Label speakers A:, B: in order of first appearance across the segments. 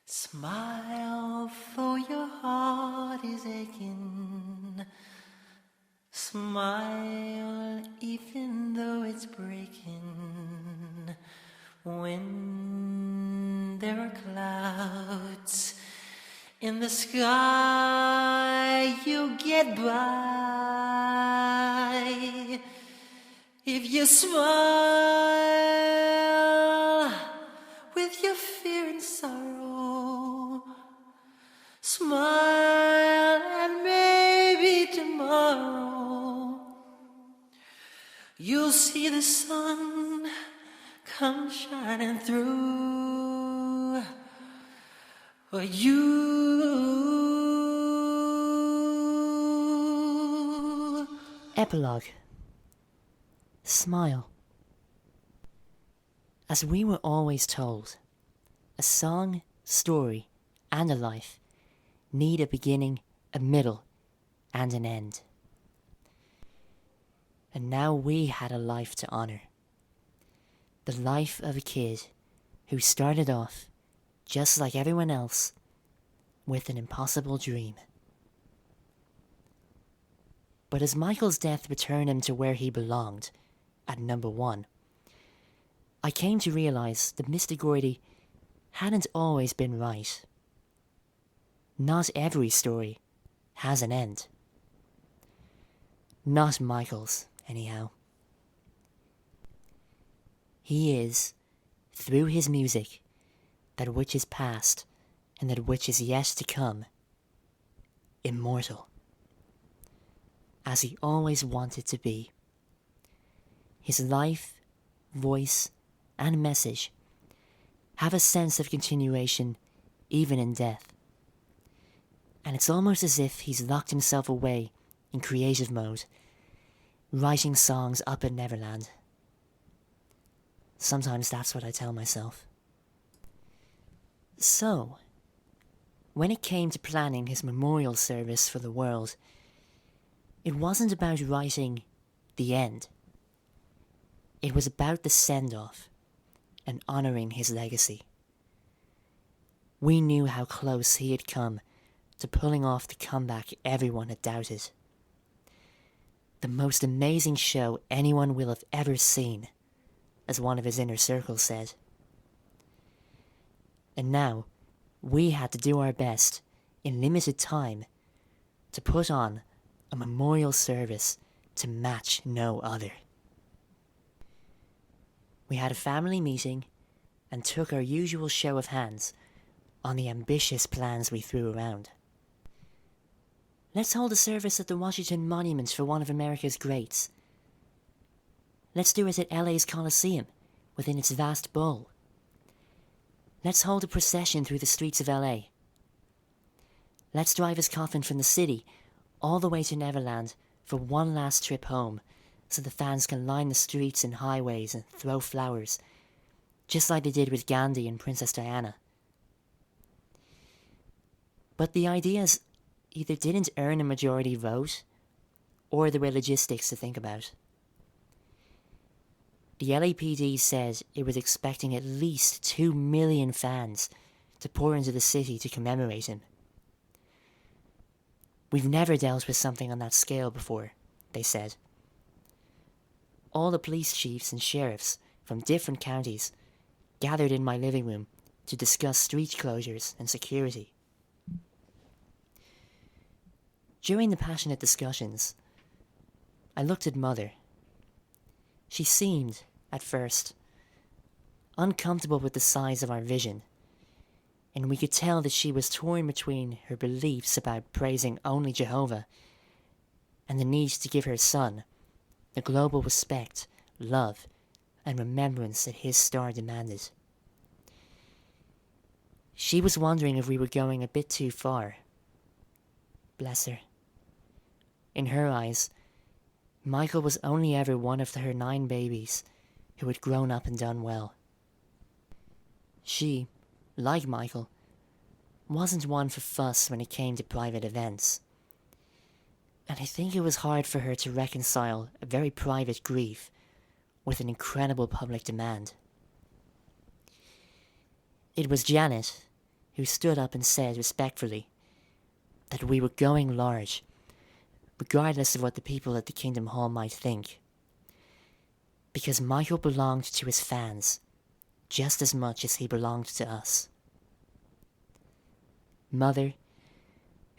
A: Smile, for your heart is aching. Smile, even though it's breaking. When there are clouds in the sky, you'll get by. If you smile with your fear and sorrow, smile and maybe tomorrow you'll see the sun come shining through for you.
B: Epilogue. Smile. As we were always told, a song, story, and a life need a beginning, a middle, and an end. And now we had a life to honor. The life of a kid who started off, just like everyone else, with an impossible dream. But as Michael's death returned him to where he belonged, at number 1, I came to realize that Mr. Gordy hadn't always been right. Not every story has an end. Not Michael's, anyhow. He is, through his music, that which is past and that which is yet to come, immortal. As he always wanted to be. His life, voice, and message have a sense of continuation even in death. And it's almost as if he's locked himself away in creative mode, writing songs up at Neverland. Sometimes that's what I tell myself. So, when it came to planning his memorial service for the world, it wasn't about writing the end. It was about the send-off and honouring his legacy. We knew how close he had come to pulling off the comeback everyone had doubted. The most amazing show anyone will have ever seen, as one of his inner circle said. And now, we had to do our best, in limited time, to put on a memorial service to match no other. We had a family meeting and took our usual show of hands on the ambitious plans we threw around. Let's hold a service at the Washington Monument for one of America's greats. Let's do it at LA's Coliseum, within its vast bowl. Let's hold a procession through the streets of LA. Let's drive his coffin from the city all the way to Neverland for one last trip home, so the fans can line the streets and highways and throw flowers, just like they did with Gandhi and Princess Diana. But the ideas either didn't earn a majority vote, or there were logistics to think about. The LAPD said it was expecting at least 2 million fans to pour into the city to commemorate him. We've never dealt with something on that scale before, they said. All the police chiefs and sheriffs from different counties gathered in my living room to discuss street closures and security. During the passionate discussions, I looked at Mother. She seemed, at first, uncomfortable with the size of our vision, and we could tell that she was torn between her beliefs about praising only Jehovah and the need to give her son the global respect, love, and remembrance that his star demanded. She was wondering if we were going a bit too far. Bless her. In her eyes, Michael was only ever one of her 9 babies who had grown up and done well. She, like Michael, wasn't one for fuss when it came to private events. And I think it was hard for her to reconcile a very private grief with an incredible public demand. It was Janet, who stood up and said respectfully that we were going large, regardless of what the people at the Kingdom Hall might think. Because Michael belonged to his fans just as much as he belonged to us. Mother,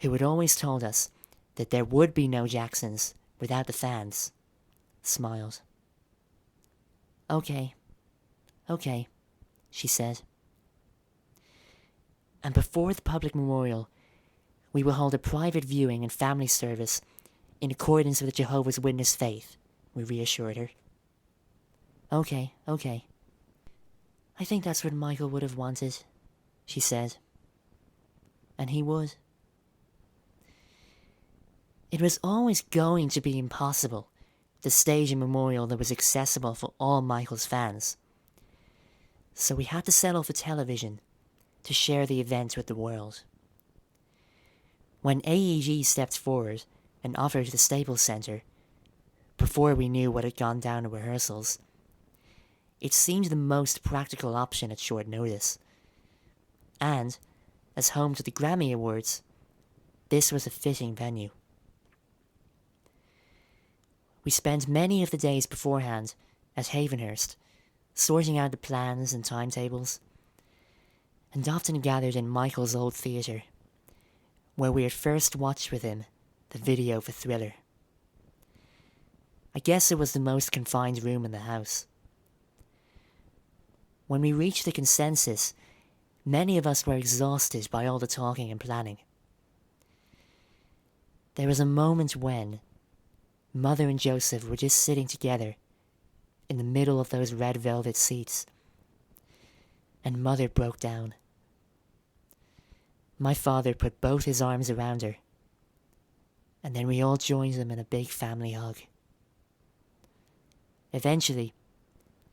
B: who had always told us that there would be no Jacksons without the fans, smiled. Okay, she said. And before the public memorial, we will hold a private viewing and family service in accordance with the Jehovah's Witness faith, we reassured her. Okay. I think that's what Michael would have wanted, she said. And he would. It was always going to be impossible to stage a memorial that was accessible for all Michael's fans. So we had to settle for television to share the event with the world. When AEG stepped forward and offered the Staples Center, before we knew what had gone down in rehearsals, it seemed the most practical option at short notice. And, as home to the Grammy Awards, this was a fitting venue. We spent many of the days beforehand at Havenhurst, sorting out the plans and timetables, and often gathered in Michael's old theatre, where we had first watched with him the video for Thriller. I guess it was the most confined room in the house. When we reached the consensus, many of us were exhausted by all the talking and planning. There was a moment when Mother and Joseph were just sitting together in the middle of those red velvet seats, and Mother broke down. My father put both his arms around her, and then we all joined him in a big family hug. Eventually,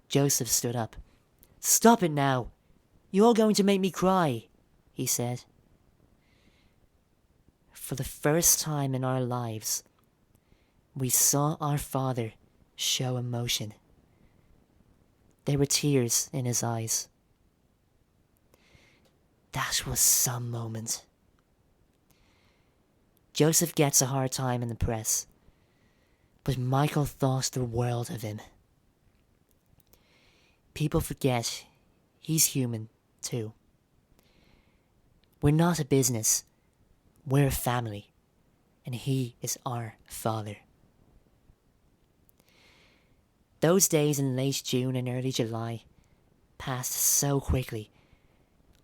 B: Joseph stood up. "Stop it now! You're going to make me cry," he said. For the first time in our lives, we saw our father show emotion. There were tears in his eyes. That was some moment. Joseph gets a hard time in the press, but Michael thought the world of him. People forget he's human, too. We're not a business. We're a family, and he is our father. Those days in late June and early July passed so quickly.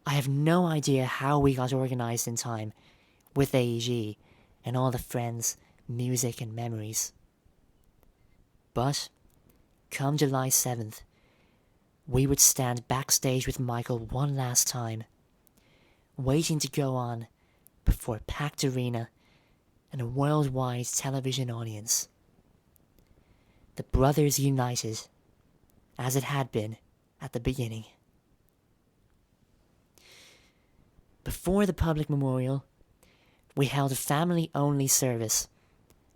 B: I have no idea how we got organised in time with AEG and all the friends, music and memories. But, come July 7th, we would stand backstage with Michael one last time, waiting to go on before a packed arena and a worldwide television audience. The brothers united, as it had been at the beginning. Before the public memorial, we held a family-only service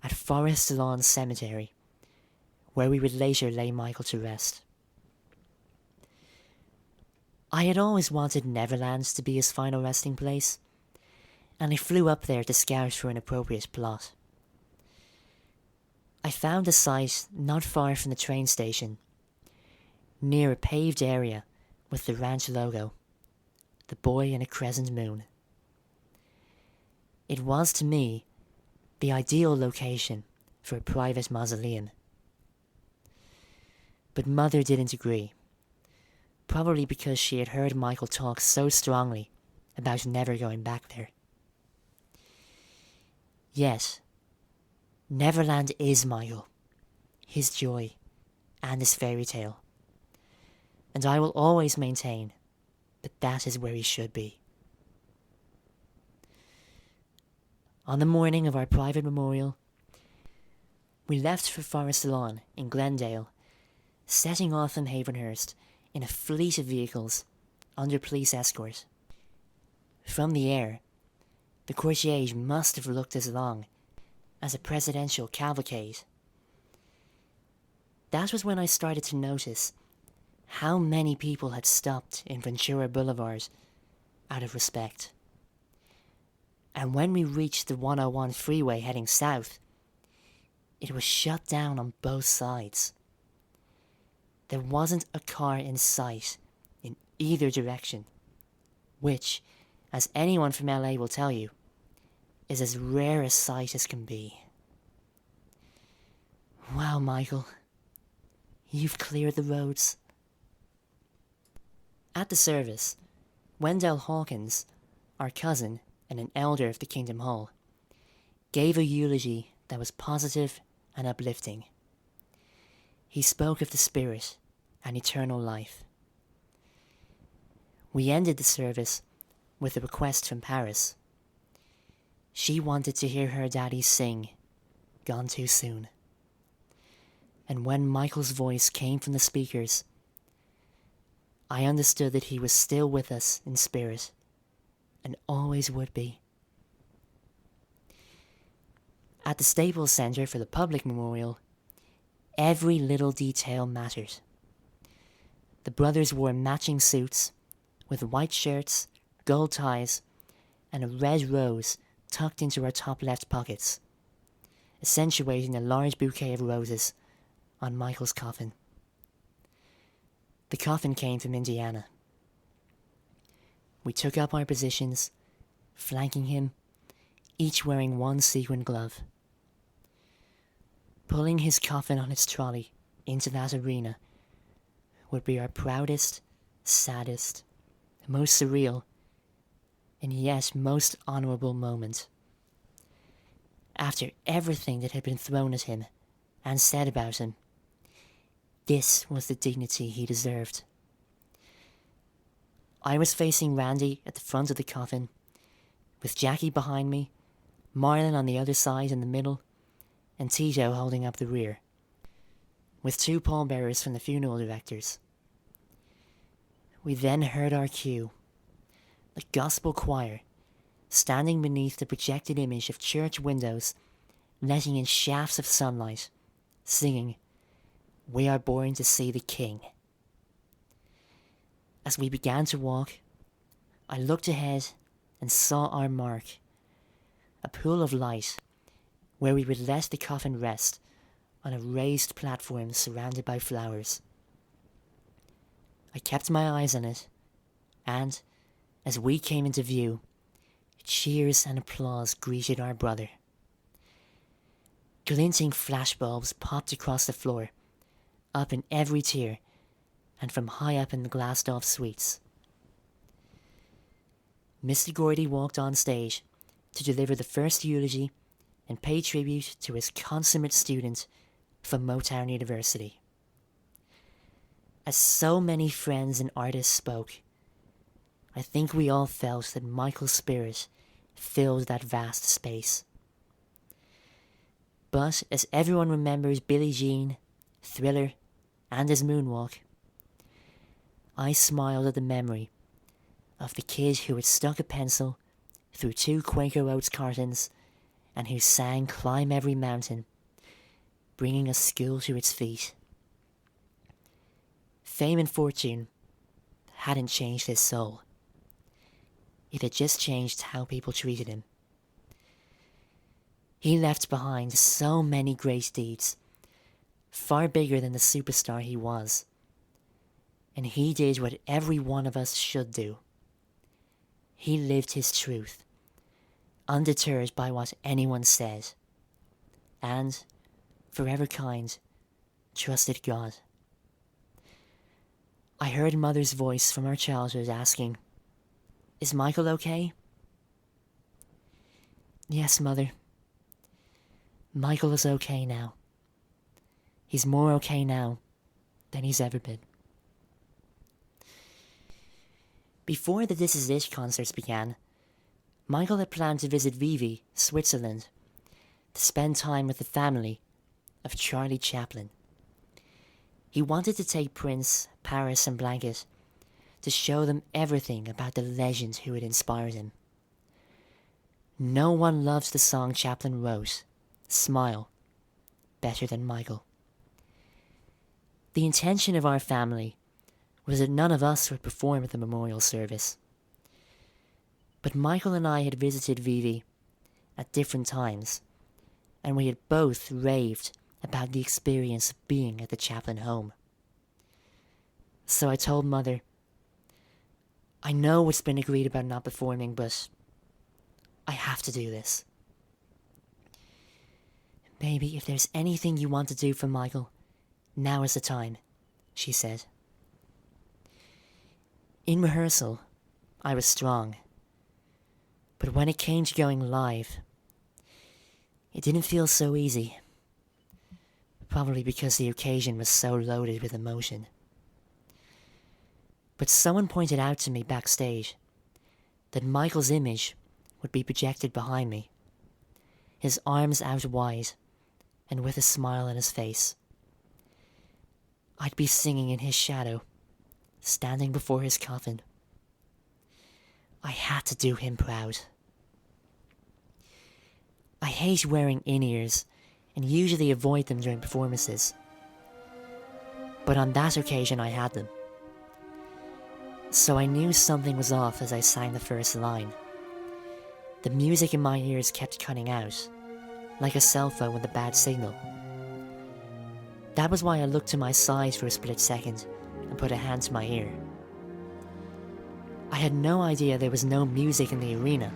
B: at Forest Lawn Cemetery, where we would later lay Michael to rest. I had always wanted Neverland to be his final resting place, and I flew up there to scout for an appropriate plot. I found a site not far from the train station, near a paved area with the ranch logo, the boy in a crescent moon. It was, to me, the ideal location for a private mausoleum. But Mother didn't agree, probably because she had heard Michael talk so strongly about never going back there. Yet, Neverland is Michael, his joy, and his fairy tale, and I will always maintain that that is where he should be. On the morning of our private memorial, we left for Forest Lawn in Glendale, setting off from Havenhurst in a fleet of vehicles under police escort. From the air, the cortege must have looked as long as a presidential cavalcade. That was when I started to notice how many people had stopped in Ventura Boulevard out of respect. And when we reached the 101 freeway heading south, it was shut down on both sides. There wasn't a car in sight in either direction, which, as anyone from LA will tell you, is as rare a sight as can be. Wow, Michael, you've cleared the roads. At the service, Wendell Hawkins, our cousin and an elder of the Kingdom Hall, gave a eulogy that was positive and uplifting. He spoke of the Spirit and eternal life. We ended the service with a request from Paris. She wanted to hear her daddy sing Gone Too Soon. And when Michael's voice came from the speakers, I understood that he was still with us in spirit, and always would be. At the Staples Center for the public memorial, every little detail mattered. The brothers wore matching suits, with white shirts, gold ties, and a red rose tucked into our top left pockets, accentuating a large bouquet of roses on Michael's coffin. The coffin came from Indiana. We took up our positions, flanking him, each wearing one sequin glove. Pulling his coffin on its trolley into that arena would be our proudest, saddest, most surreal, and yet most honourable moment. After everything that had been thrown at him and said about him, this was the dignity he deserved. I was facing Randy at the front of the coffin, with Jackie behind me, Marlon on the other side in the middle, and Tito holding up the rear, with two pallbearers from the funeral directors. We then heard our cue, the gospel choir, standing beneath the projected image of church windows, letting in shafts of sunlight, singing, "We are born to see the King." As we began to walk, I looked ahead and saw our mark, a pool of light where we would let the coffin rest on a raised platform surrounded by flowers. I kept my eyes on it, and, as we came into view, cheers and applause greeted our brother. Glinting flashbulbs popped across the floor, up in every tier, and from high up in the glassed-off suites. Mr. Gordy walked on stage to deliver the first eulogy and pay tribute to his consummate student from Motown University. As so many friends and artists spoke, I think we all felt that Michael's spirit filled that vast space. But as everyone remembers Billie Jean, Thriller, and his moonwalk, I smiled at the memory of the kid who had stuck a pencil through two Quaker Oats cartons and who sang Climb Every Mountain, bringing a school to its feet. Fame and fortune hadn't changed his soul. It had just changed how people treated him. He left behind so many great deeds, far bigger than the superstar he was. And he did what every one of us should do. He lived his truth, undeterred by what anyone said, and, forever kind, trusted God. I heard Mother's voice from our childhood asking, "Is Michael okay?" "Yes, Mother. Michael is okay now. He's more okay now than he's ever been." Before the This Is It concerts began, Michael had planned to visit Vivi, Switzerland, to spend time with the family of Charlie Chaplin. He wanted to take Prince, Paris, and Blanket to show them everything about the legend who had inspired him. No one loves the song Chaplin wrote, Smile, better than Michael. The intention of our family was that none of us would perform at the memorial service. But Michael and I had visited Vivi at different times, and we had both raved about the experience of being at the Chaplin home. So I told Mother, I know it's been agreed about not performing, but I have to do this. Baby, if there's anything you want to do for Michael, now is the time, she said. In rehearsal, I was strong. But when it came to going live, it didn't feel so easy. Probably because the occasion was so loaded with emotion. But someone pointed out to me backstage that Michael's image would be projected behind me, his arms out wide and with a smile on his face. I'd be singing in his shadow, standing before his coffin. I had to do him proud. I hate wearing in-ears and usually avoid them during performances. But on that occasion I had them. So I knew something was off as I sang the first line. The music in my ears kept cutting out, like a cell phone with a bad signal. That was why I looked to my side for a split second and put a hand to my ear. I had no idea there was no music in the arena,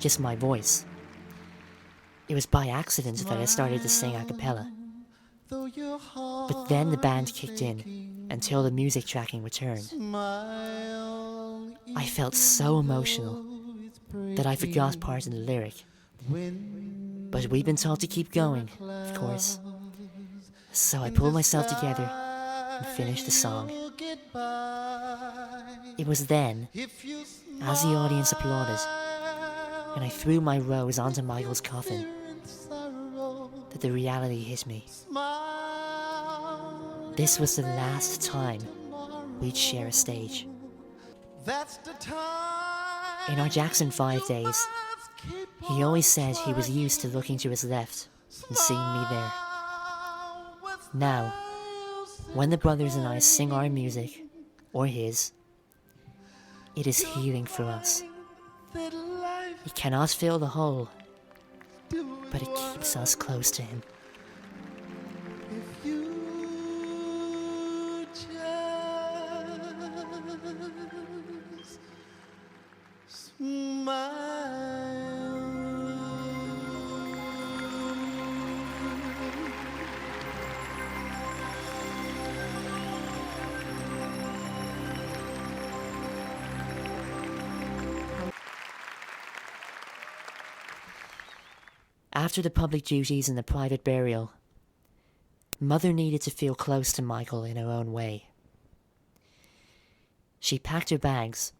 B: just my voice. It was by accident that I started to sing a cappella. But then the band kicked in until the music tracking returned. I felt so emotional that I forgot part of the lyric. But we'd been told to keep going, of course. So I pulled myself together and finished the song. It was then, as the audience applauded, and I threw my rose onto Michael's coffin, that the reality hit me. This was the last time we'd share a stage. In our Jackson 5 days, he always said he was used to looking to his left and seeing me there. Now, when the brothers and I sing our music, or his, it is healing for us. It cannot fill the hole, but it keeps us close to him.
A: If you just smile.
B: After the public duties and the private burial, Mother needed to feel close to Michael in her own way. She packed her bags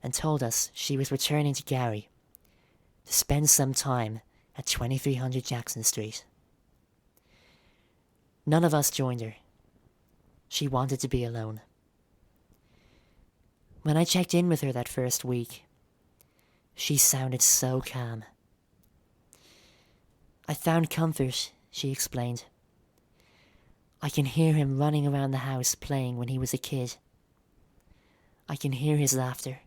B: and told us she was returning to Gary to spend some time at 2300 Jackson Street. None of us joined her. She wanted to be alone. When I checked in with her that first week, she sounded so calm. I found comfort, she explained. I can hear him running around the house playing when he was a kid. I can hear his laughter.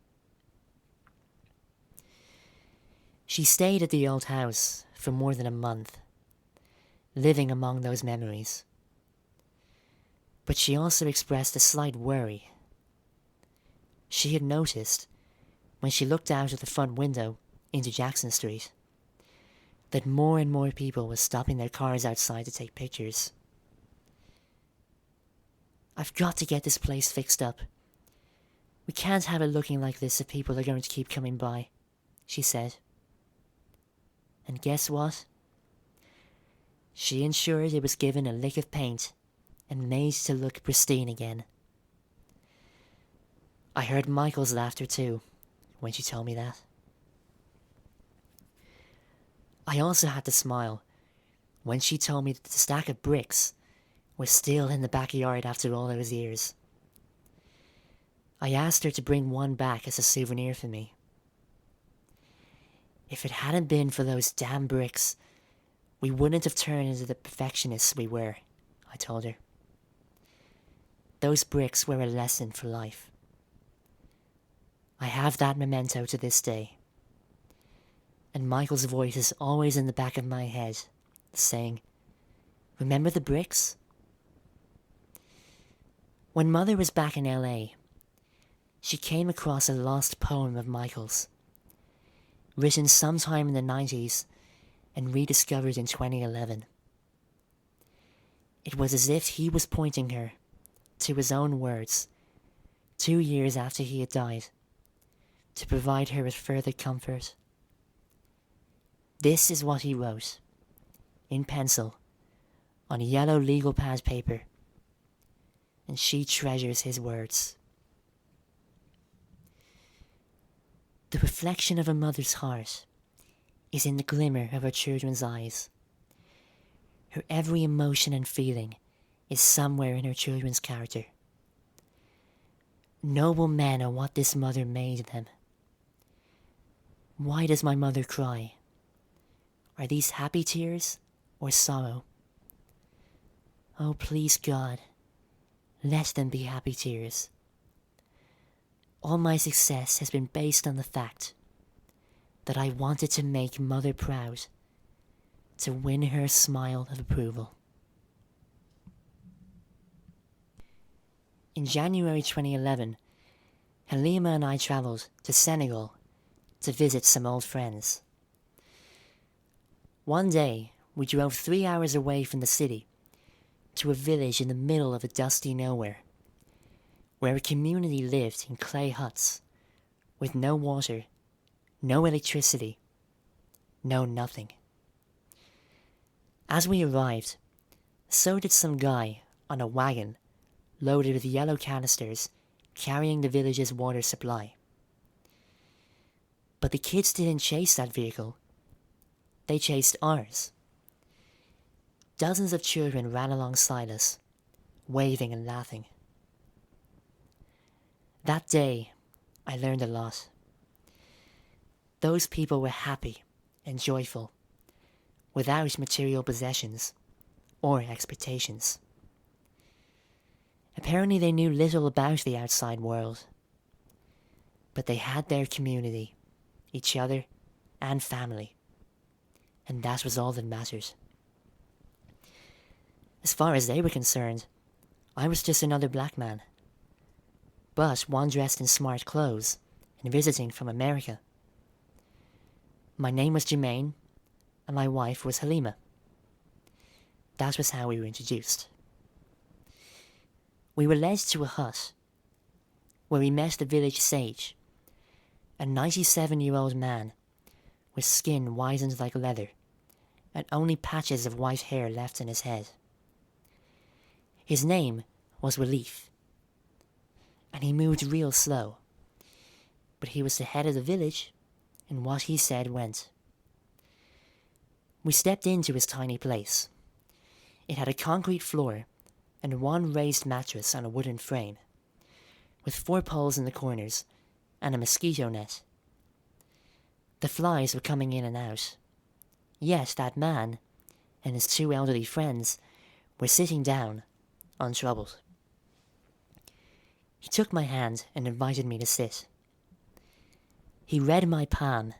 B: She stayed at the old house for more than a month, living among those memories. But she also expressed a slight worry. She had noticed, when she looked out of the front window into Jackson Street, that more and more people were stopping their cars outside to take pictures. I've got to get this place fixed up. We can't have it looking like this if people are going to keep coming by, she said. And guess what? She ensured it was given a lick of paint and made to look pristine again. I heard Michael's laughter too, when she told me that. I also had to smile when she told me that the stack of bricks was still in the backyard after all those years. I asked her to bring one back as a souvenir for me. If it hadn't been for those damn bricks, we wouldn't have turned into the perfectionists we were, I told her. Those bricks were a lesson for life. I have that memento to this day. And Michael's voice is always in the back of my head, saying, "Remember the bricks?" When Mother was back in LA, she came across a lost poem of Michael's, written sometime in the 90s and rediscovered in 2011. It was as if he was pointing her to his own words 2 years after he had died, to provide her with further comfort. This is what he wrote, in pencil, on yellow legal pad paper, and she treasures his words. The reflection of a mother's heart is in the glimmer of her children's eyes. Her every emotion and feeling is somewhere in her children's character. Noble men are what this mother made them. Why does my mother cry? Are these happy tears or sorrow? Oh, please God, let them be happy tears. All my success has been based on the fact that I wanted to make Mother proud, to win her smile of approval. In January 2011, Halima and I travelled to Senegal to visit some old friends. One day, we drove 3 hours away from the city to a village in the middle of a dusty nowhere, where a community lived in clay huts with no water, no electricity, no nothing. As we arrived, so did some guy on a wagon loaded with yellow canisters carrying the village's water supply. But the kids didn't chase that vehicle. They chased ours. Dozens of children ran alongside us, waving and laughing. That day, I learned a lot. Those people were happy and joyful, without material possessions or expectations. Apparently they knew little about the outside world, but they had their community, each other, and family, and that was all that mattered. As far as they were concerned, I was just another black man, but one dressed in smart clothes and visiting from America. My name was Jermaine, and my wife was Halima. That was how we were introduced. We were led to a hut, where we met the village sage, a 97-year-old man with skin whitened like leather, and only patches of white hair left in his head. His name was Relief, and he moved real slow, but he was the head of the village, and what he said went. We stepped into his tiny place. It had a concrete floor and one raised mattress on a wooden frame, with 4 poles in the corners and a mosquito net. The flies were coming in and out. Yet that man and his 2 elderly friends were sitting down, untroubled. He took my hand and invited me to sit. He read my palm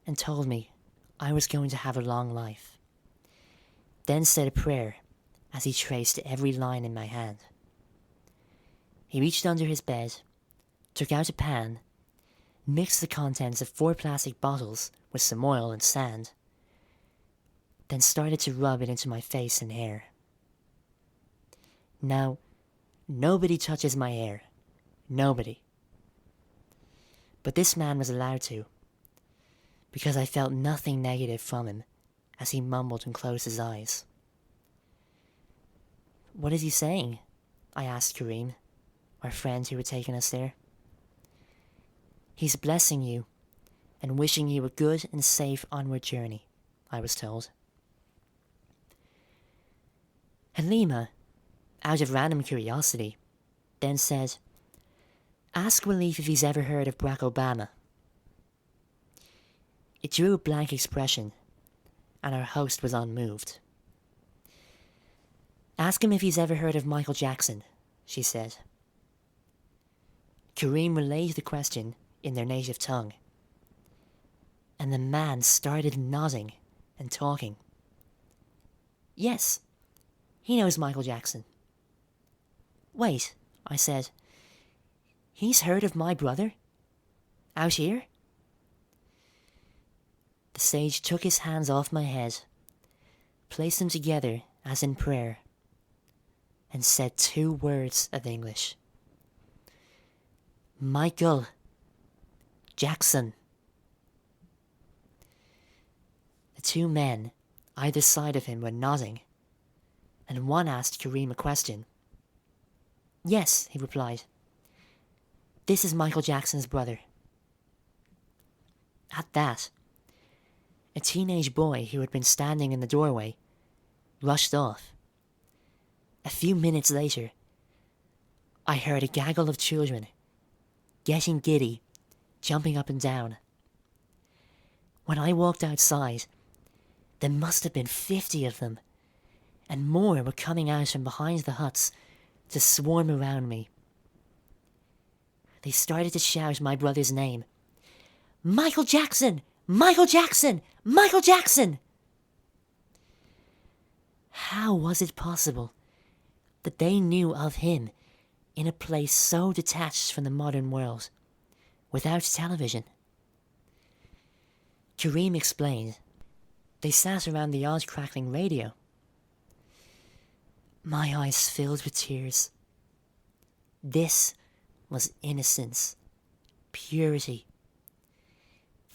B: and told me I was going to have a long life, then said a prayer as he traced every line in my hand. He reached under his bed, took out a pan, mixed the contents of 4 plastic bottles with some oil and sand, then started to rub it into my face and hair. Now, nobody touches my hair. Nobody. But this man was allowed to, because I felt nothing negative from him as he mumbled and closed his eyes. "What is he saying?" I asked Kareem, our friend who had taken us there. "He's blessing you and wishing you a good and safe onward journey," I was told. Halima, out of random curiosity, then said, "Ask Relief if he's ever heard of Barack Obama." It drew a blank expression, and our host was unmoved. "Ask him if he's ever heard of Michael Jackson," she said. Kareem relayed the question in their native tongue, and the man started nodding and talking. Yes, he knows Michael Jackson. Wait, I said. He's heard of my brother? Out here? The sage took his hands off my head, placed them together as in prayer, and said 2 words of English. Michael Jackson. The 2 men either side of him were nodding, and one asked Kareem a question. Yes, he replied. This is Michael Jackson's brother. At that, a teenage boy who had been standing in the doorway rushed off. A few minutes later, I heard a gaggle of children, getting giddy, jumping up and down. When I walked outside, there must have been 50 of them, and more were coming out from behind the huts to swarm around me. They started to shout my brother's name. Michael Jackson! Michael Jackson! Michael Jackson! How was it possible that they knew of him in a place so detached from the modern world, without television? Kareem explained. They sat around the odd crackling radio. My eyes filled with tears. This was innocence, purity.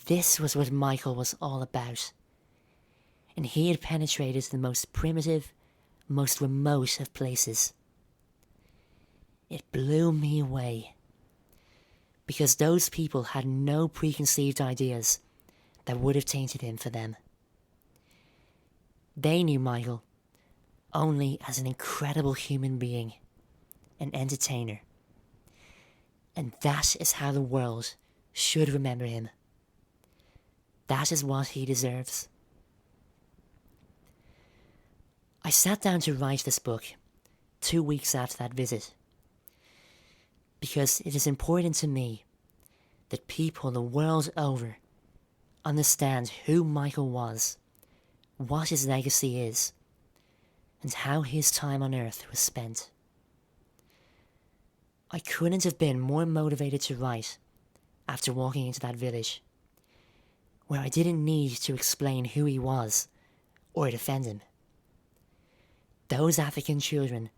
B: This was what Michael was all about, and he had penetrated the most primitive, most remote of places. It blew me away, because those people had no preconceived ideas that would have tainted him for them. They knew Michael only as an incredible human being, an entertainer. And that is how the world should remember him. That is what he deserves. I sat down to write this book 2 weeks after that visit, because it is important to me that people the world over understand who Michael was, what his legacy is, and how his time on Earth was spent. I couldn't have been more motivated to write after walking into that village, where I didn't need to explain who he was or defend him. Those African children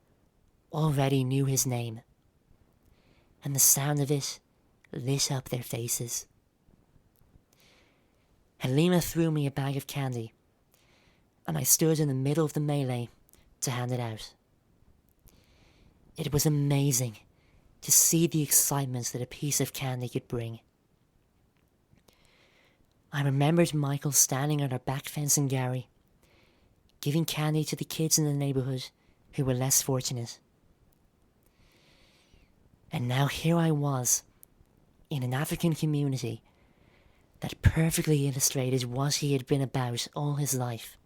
B: already knew his name, and the sound of it lit up their faces. Halima threw me a bag of candy, and I stood in the middle of the melee to hand it out. It was amazing to see the excitement that a piece of candy could bring. I remembered Michael standing on our back fence in Gary, giving candy to the kids in the neighbourhood who were less fortunate. And now here I was, in an African community that perfectly illustrated what he had been about all his life,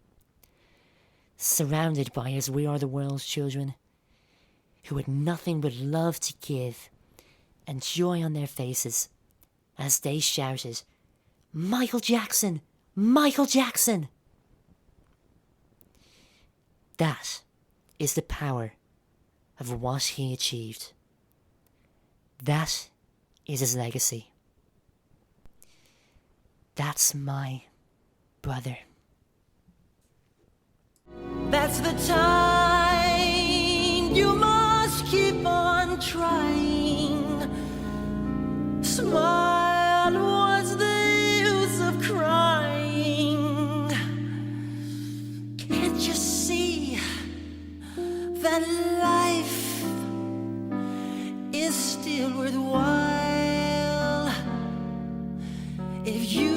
B: surrounded by his We Are the World's children, who had nothing but love to give and joy on their faces as they shouted, Michael Jackson! Michael Jackson! That is the power of what he achieved. That is his legacy. That's my brother.
A: That's the time you must keep on trying. Smile, what's the use of crying? Can't you see that life is still worthwhile if you